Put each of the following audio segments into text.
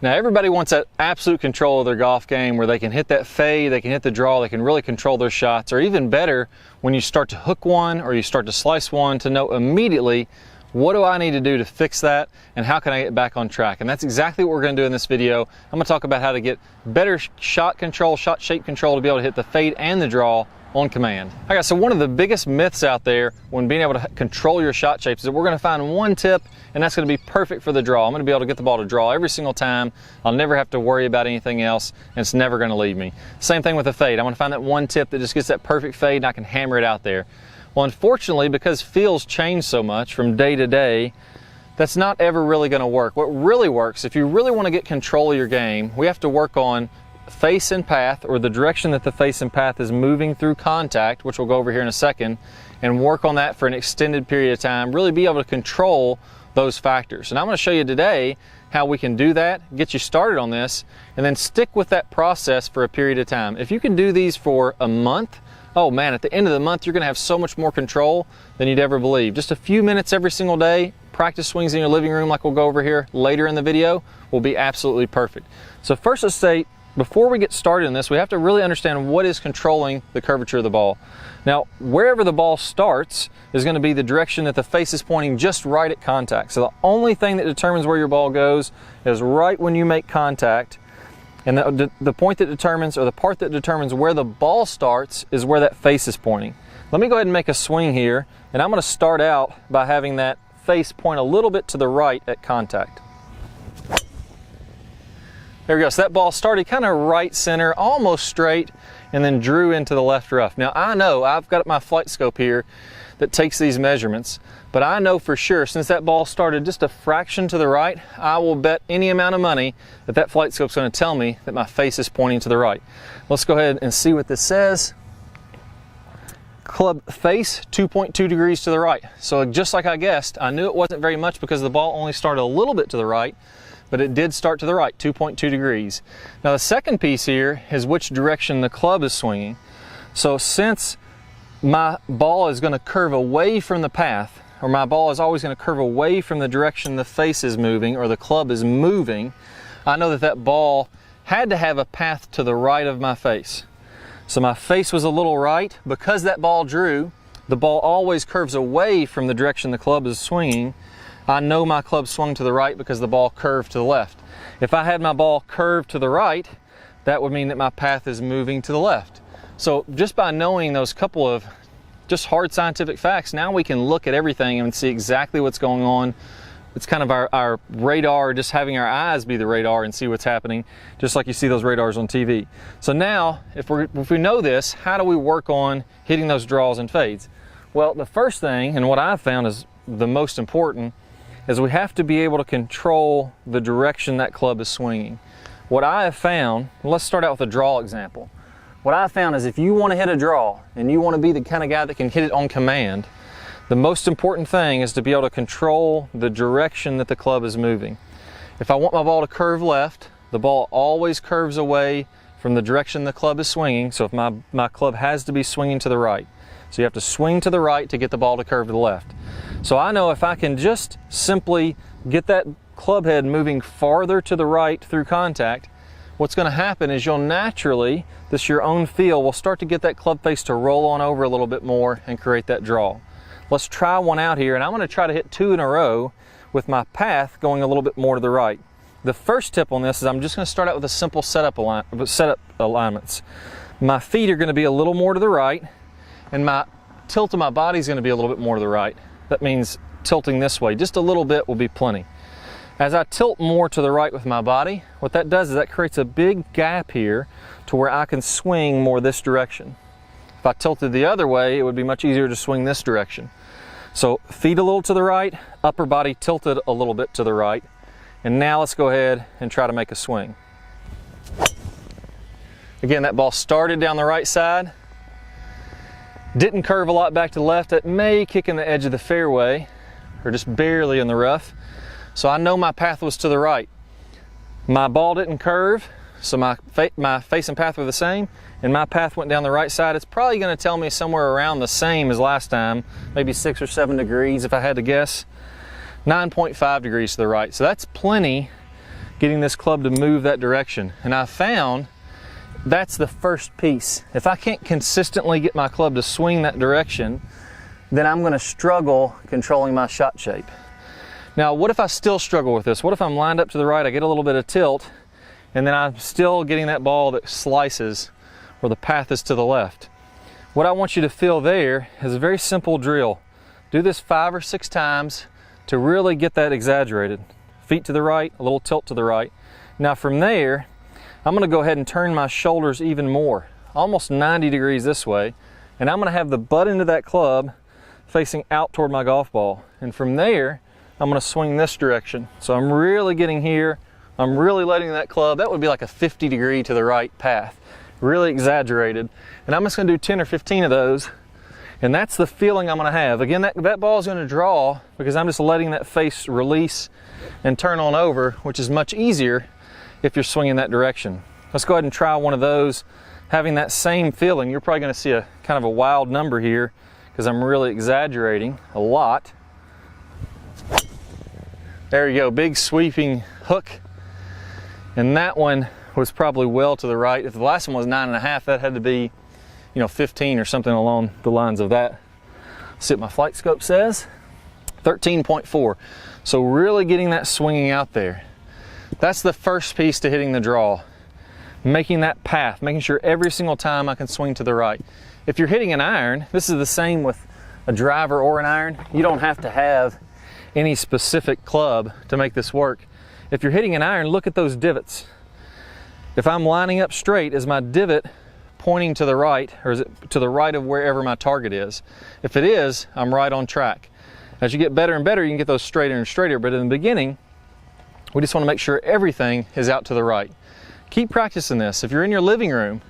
Now everybody wants that absolute control of their golf game where they can hit that fade, they can hit the draw, they can really control their shots, or even better, when you start to hook one or you start to slice one, to know immediately, what do I need to do to fix that and how can I get back on track? And that's exactly what we're going to do in this video. I'm going to talk about how to get better shot control, shot shape control to be able to hit the fade and the draw on command. All right, so one of the biggest myths out there when being able to control your shot shapes is that we're going to find one tip and that's going to be perfect for the draw. I'm going to be able to get the ball to draw every single time. I'll never have to worry about anything else and it's never going to leave me. Same thing with the fade. I'm going to find that one tip that just gets that perfect fade and I can hammer it out there. Well, unfortunately, because feels change so much from day to day, that's not ever really going to work. What really works, if you really want to get control of your game, we have to work on face and path, or the direction that the face and path is moving through contact, which we'll go over here in a second, and work on that for an extended period of time, really be able to control those factors. And I'm going to show you today how we can do that, get you started on this, and then stick with that process for a period of time. If you can do these for a month, oh man, at the end of the month, you're going to have so much more control than you'd ever believe. Just a few minutes every single day, practice swings in your living room like we'll go over here later in the video, will be absolutely perfect. So first, let's say, before we get started in this, we have to really understand what is controlling the curvature of the ball. Now, wherever the ball starts is going to be the direction that the face is pointing just right at contact. So the only thing that determines where your ball goes is right when you make contact. And the point that determines, or the part that determines where the ball starts, is where that face is pointing. Let me go ahead and make a swing here, and I'm going to start out by having that face point a little bit to the right at contact. There we go. So that ball started kind of right center, almost straight, and then drew into the left rough. Now I know I've got my flight scope here that takes these measurements, but I know for sure since that ball started just a fraction to the right, I will bet any amount of money that that flight scope's going to tell me that my face is pointing to the right. Let's go ahead and see what this says. Club face 2.2 degrees to the right. So just like I guessed, I knew it wasn't very much because the ball only started a little bit to the right, but it did start to the right, 2.2 degrees. Now the second piece here is which direction the club is swinging. So since my ball is going to curve away from the path, or my ball is always going to curve away from the direction the face is moving or the club is moving, I know that that ball had to have a path to the right of my face. So my face was a little right. Because that ball drew, the ball always curves away from the direction the club is swinging. I know my club swung to the right because the ball curved to the left. If I had my ball curved to the right, that would mean that my path is moving to the left. So just by knowing those couple of just hard scientific facts, now we can look at everything and see exactly what's going on. It's kind of our radar, just having our eyes be the radar and see what's happening, just like you see those radars on TV. So now, if we know this, how do we work on hitting those draws and fades? Well, the first thing, and what I've found is the most important, is we have to be able to control the direction that club is swinging. What I have found, let's start out with a draw example. What I found is if you want to hit a draw and you want to be the kind of guy that can hit it on command, the most important thing is to be able to control the direction that the club is moving. If I want my ball to curve left, the ball always curves away from the direction the club is swinging. So if my club has to be swinging to the right. So you have to swing to the right to get the ball to curve to the left. So I know if I can just simply get that club head moving farther to the right through contact, what's going to happen is you'll naturally, this your own feel, will start to get that club face to roll on over a little bit more and create that draw. Let's try one out here, and I'm going to try to hit 2 in a row with my path going a little bit more to the right. The first tip on this is I'm just going to start out with a simple setup alignments. My feet are going to be a little more to the right, and my tilt of my body is going to be a little bit more to the right. That means tilting this way. Just a little bit will be plenty. As I tilt more to the right with my body, what that does is that creates a big gap here to where I can swing more this direction. If I tilted the other way, it would be much easier to swing this direction. So feet a little to the right, upper body tilted a little bit to the right. And now let's go ahead and try to make a swing. Again, that ball started down the right side. Didn't curve a lot back to the left. It may kick in the edge of the fairway or just barely in the rough. So I know my path was to the right. My ball didn't curve, so my face and path were the same, and my path went down the right side. It's probably going to tell me somewhere around the same as last time, maybe 6 or 7 degrees if I had to guess. 9.5 degrees to the right. So that's plenty getting this club to move that direction. And I found that's the first piece. If I can't consistently get my club to swing that direction, then I'm going to struggle controlling my shot shape. Now, what if I still struggle with this? What if I'm lined up to the right, I get a little bit of tilt, and then I'm still getting that ball that slices where the path is to the left? What I want you to feel there is a very simple drill. Do this 5 or 6 times to really get that exaggerated. Feet to the right, a little tilt to the right. Now from there, I'm going to go ahead and turn my shoulders even more, almost 90 degrees this way, and I'm going to have the butt end of that club facing out toward my golf ball. And from there, I'm going to swing this direction. So I'm really getting here, I'm really letting that club, that would be like a 50 degree to the right path, really exaggerated. And I'm just going to do 10 or 15 of those, and that's the feeling I'm going to have. Again, that ball is going to draw because I'm just letting that face release and turn on over, which is much easier if you're swinging that direction. Let's go ahead and try one of those, having that same feeling. You're probably going to see a kind of a wild number here because I'm really exaggerating a lot. There you go, big sweeping hook. And that one was probably well to the right. If the last one was 9.5, that had to be, 15 or something along the lines of that. Let's see what my flight scope says. 13.4. So really getting that swinging out there. That's the first piece to hitting the draw. Making that path, making sure every single time I can swing to the right. If you're hitting an iron, this is the same with a driver or an iron. You don't have to have any specific club to make this work. If you're hitting an iron, look at those divots. If I'm lining up straight, is my divot pointing to the right, or is it to the right of wherever my target is? If it is, I'm right on track. As you get better and better, you can get those straighter and straighter, but in the beginning, we just want to make sure everything is out to the right. Keep practicing this. If you're in your living room,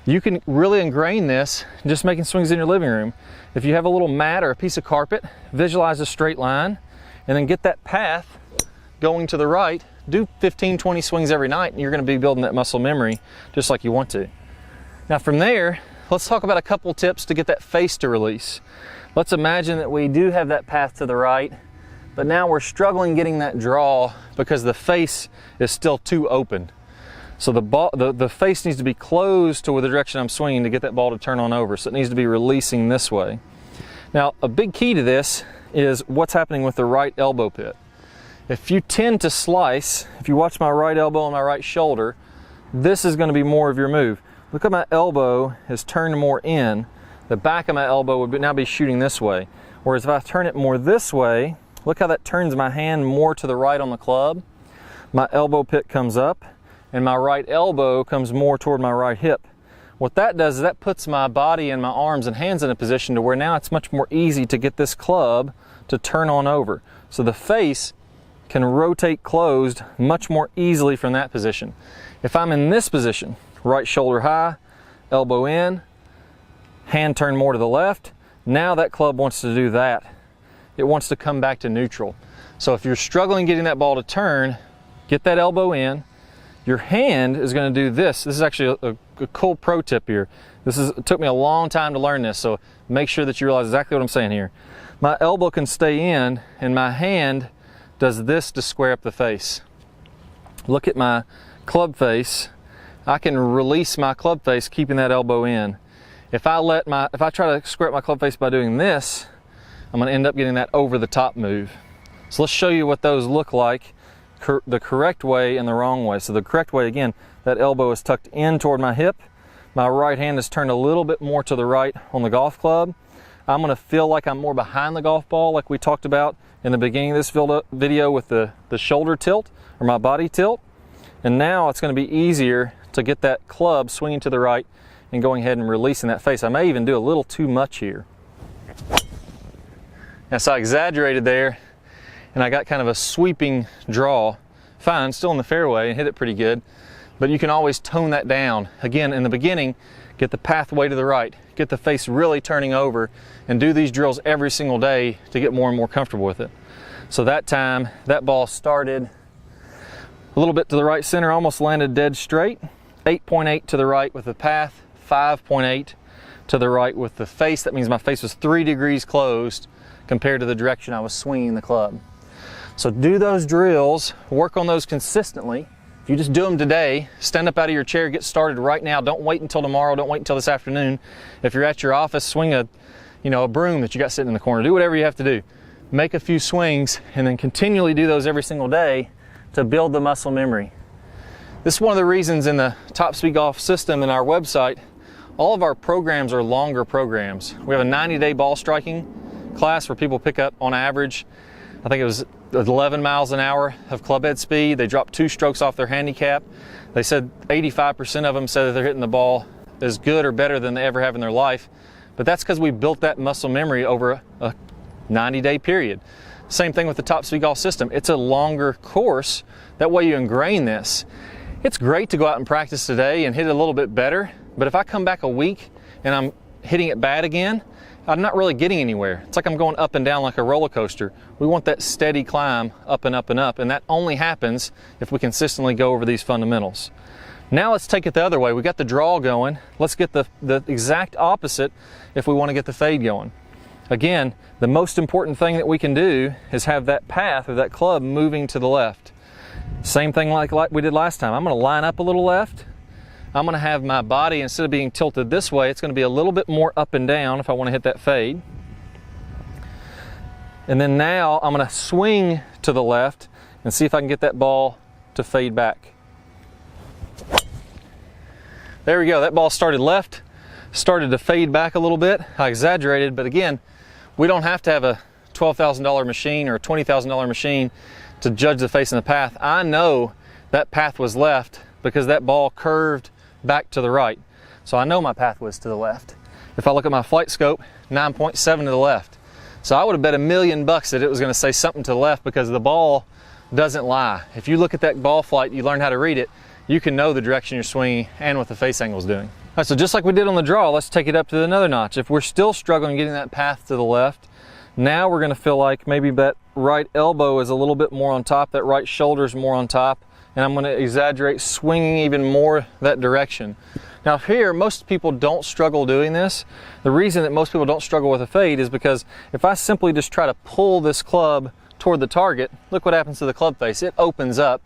you can really ingrain this just making swings in your living room. If you have a little mat or a piece of carpet, visualize a straight line and then get that path going to the right. Do 15, 20 swings every night and you're going to be building that muscle memory just like you want to. Now from there, let's talk about a couple tips to get that face to release. Let's imagine that we do have that path to the right, but now we're struggling getting that draw because the face is still too open. So the face needs to be closed to the direction I'm swinging to get that ball to turn on over. So it needs to be releasing this way. Now, a big key to this is what's happening with the right elbow pit. If you tend to slice, if you watch my right elbow and my right shoulder, this is going to be more of your move. Look at my elbow is turned more in. The back of my elbow would now be shooting this way. Whereas if I turn it more this way, look how that turns my hand more to the right on the club. My elbow pit comes up and my right elbow comes more toward my right hip. What that does is that puts my body and my arms and hands in a position to where now it's much more easy to get this club to turn on over. So the face can rotate closed much more easily from that position. If I'm in this position, right shoulder high, elbow in, hand turned more to the left, now that club wants to do that. It wants to come back to neutral. So if you're struggling getting that ball to turn, get that elbow in. Your hand is going to do this. This is actually a cool pro tip here. It took me a long time to learn this, so make sure that you realize exactly what I'm saying here. My elbow can stay in, and my hand does this to square up the face. Look at my club face. I can release my club face keeping that elbow in. If I try to square up my club face by doing this, I'm going to end up getting that over the top move. So let's show you what those look like, the correct way and the wrong way. So the correct way, again, that elbow is tucked in toward my hip. My right hand is turned a little bit more to the right on the golf club. I'm going to feel like I'm more behind the golf ball like we talked about in the beginning of this video with the shoulder tilt or my body tilt. And now it's going to be easier to get that club swinging to the right and going ahead and releasing that face. I may even do a little too much here. Now, so I exaggerated there and I got kind of a sweeping draw. Fine, still in the fairway and hit it pretty good, but you can always tone that down. Again, in the beginning, get the pathway to the right, get the face really turning over, and do these drills every single day to get more and more comfortable with it. So that time, that ball started a little bit to the right center, almost landed dead straight, 8.8 to the right with the path, 5.8 to the right with the face. That means my face was 3 degrees closed compared to the direction I was swinging the club. So do those drills, work on those consistently. If you just do them today, stand up out of your chair, get started right now. Don't wait until tomorrow, don't wait until this afternoon. If you're at your office, swing a broom that you got sitting in the corner. Do whatever you have to do. Make a few swings and then continually do those every single day to build the muscle memory. This is one of the reasons in the Top Speed Golf system in our website, all of our programs are longer programs. We have a 90-day ball striking class where people pick up on average, I think it was 11 miles an hour of club head speed. They dropped 2 strokes off their handicap. They said 85% of them said that they're hitting the ball as good or better than they ever have in their life. But that's because we built that muscle memory over a 90-day period. Same thing with the Top Speed Golf system. It's a longer course. That way you ingrain this. It's great to go out and practice today and hit it a little bit better, but if I come back a week and I'm hitting it bad again, I'm not really getting anywhere. It's like I'm going up and down like a roller coaster. We want that steady climb up and up and up, and that only happens if we consistently go over these fundamentals. Now let's take it the other way. We got the draw going. Let's get the exact opposite if we want to get the fade going. Again, the most important thing that we can do is have that path or that club moving to the left. Same thing like we did last time. I'm going to line up a little left. I'm going to have my body, instead of being tilted this way, it's going to be a little bit more up and down if I want to hit that fade. And then now I'm going to swing to the left and see if I can get that ball to fade back. There we go. That ball started left, started to fade back a little bit. I exaggerated, but again, we don't have to have a $12,000 machine or a $20,000 machine to judge the face and the path. I know that path was left because that ball curved back to the right. So I know my path was to the left. If I look at my flight scope, 9.7 to the left. So I would have bet $1 million that it was going to say something to the left, because the ball doesn't lie. If you look at that ball flight, you learn how to read it, you can know the direction you're swinging and what the face angle is doing. All right, so just like we did on the draw, let's take it up to another notch. If we're still struggling getting that path to the left, now we're going to feel like maybe that right elbow is a little bit more on top, that right shoulder is more on top, and I'm going to exaggerate, swinging even more that direction. Now here, most people don't struggle doing this. The reason that most people don't struggle with a fade is because if I simply just try to pull this club toward the target, look what happens to the club face. It opens up,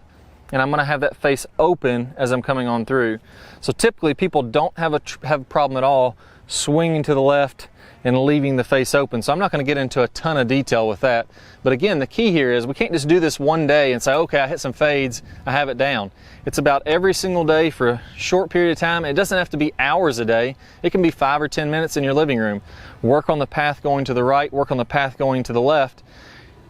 and I'm going to have that face open as I'm coming on through. So typically people don't have a problem at all swinging to the left and leaving the face open. So I'm not going to get into a ton of detail with that. But again, the key here is we can't just do this one day and say, okay, I hit some fades, I have it down. It's about every single day for a short period of time. It doesn't have to be hours a day. It can be 5 or 10 minutes in your living room. Work on the path going to the right, work on the path going to the left,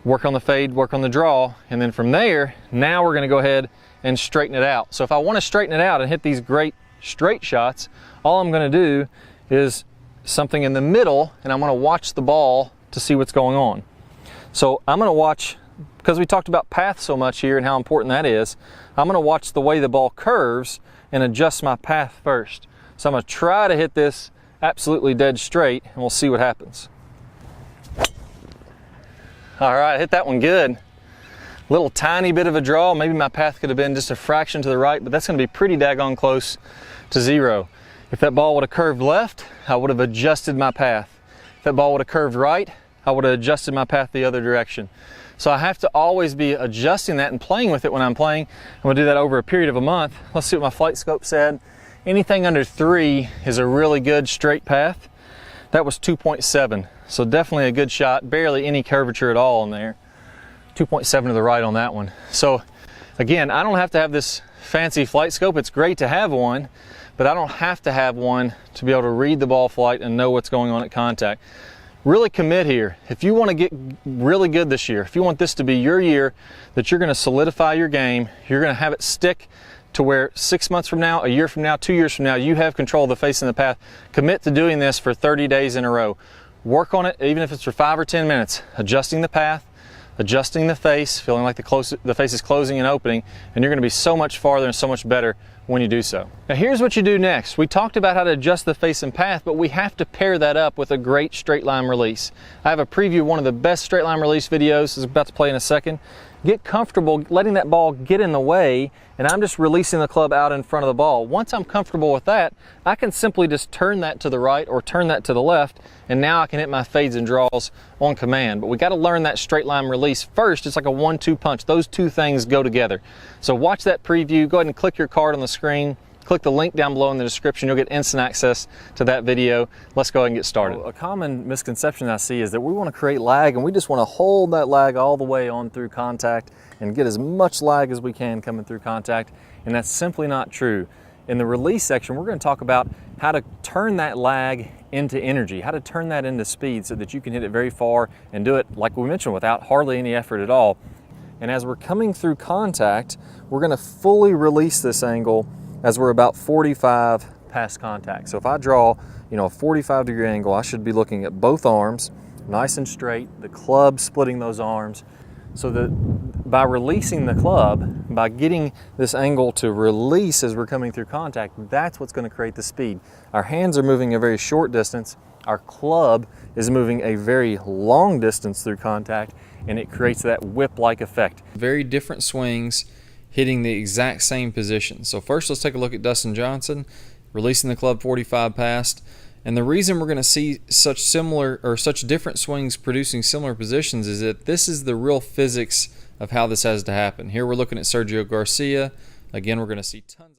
work on the fade, work on the draw, and then from there, now we're going to go ahead and straighten it out. So if I want to straighten it out and hit these great straight shots, all I'm going to do is something in the middle, and I'm going to watch the ball to see what's going on. So I'm going to watch, because we talked about path so much here and how important that is, I'm going to watch the way the ball curves and adjust my path first. So I'm going to try to hit this absolutely dead straight, and we'll see what happens. All right, hit that one good. Little tiny bit of a draw. Maybe my path could have been just a fraction to the right, but that's going to be pretty daggone close to zero. If that ball would have curved left, I would have adjusted my path. If that ball would have curved right, I would have adjusted my path the other direction. So I have to always be adjusting that and playing with it when I'm playing. I'm going to do that over a period of a month. Let's see what my flight scope said. Anything under 3 is a really good straight path. That was 2.7, so definitely a good shot. Barely any curvature at all in there. 2.7 to the right on that one. So again, I don't have to have this fancy flight scope. It's great to have one, but I don't have to have one to be able to read the ball flight and know what's going on at contact. Really commit here. If you want to get really good this year, if you want this to be your year, that you're going to solidify your game, you're going to have it stick to where 6 months from now, a year from now, 2 years from now, you have control of the face and the path. Commit to doing this for 30 days in a row. Work on it, even if it's for 5 or 10 minutes, adjusting the path, adjusting the face, feeling like the face is closing and opening, and you're going to be so much farther and so much better when you do so. Now here's what you do next. We talked about how to adjust the face and path, but we have to pair that up with a great straight line release. I have a preview of one of the best straight line release videos, is about to play in a second. get comfortable letting that ball get in the way, and I'm just releasing the club out in front of the ball. Once I'm comfortable with that, I can simply just turn that to the right or turn that to the left, and now I can hit my fades and draws on command. But we got to learn that straight line release first. It's like a 1-2 punch. Those two things go together. So watch that preview. Go ahead and click your card on the screen. Click the link down below in the description. You'll get instant access to that video. Let's go ahead and get started. A common misconception I see is that we want to create lag and we just want to hold that lag all the way on through contact and get as much lag as we can coming through contact, and that's simply not true. In the release section, we're going to talk about how to turn that lag into energy, how to turn that into speed so that you can hit it very far and do it, like we mentioned, without hardly any effort at all. And as we're coming through contact, we're going to fully release this angle as we're about 45 past contact. So if I draw, a 45-degree angle, I should be looking at both arms, nice and straight, the club splitting those arms, so that by releasing the club, by getting this angle to release as we're coming through contact, that's what's going to create the speed. Our hands are moving a very short distance, our club is moving a very long distance through contact, and it creates that whip-like effect. Very different swings, hitting the exact same position. So first, let's take a look at Dustin Johnson releasing the club 45 past. And the reason we're going to see such different swings producing similar positions is that this is the real physics of how this has to happen. Here we're looking at Sergio Garcia. Again, we're going to see tons of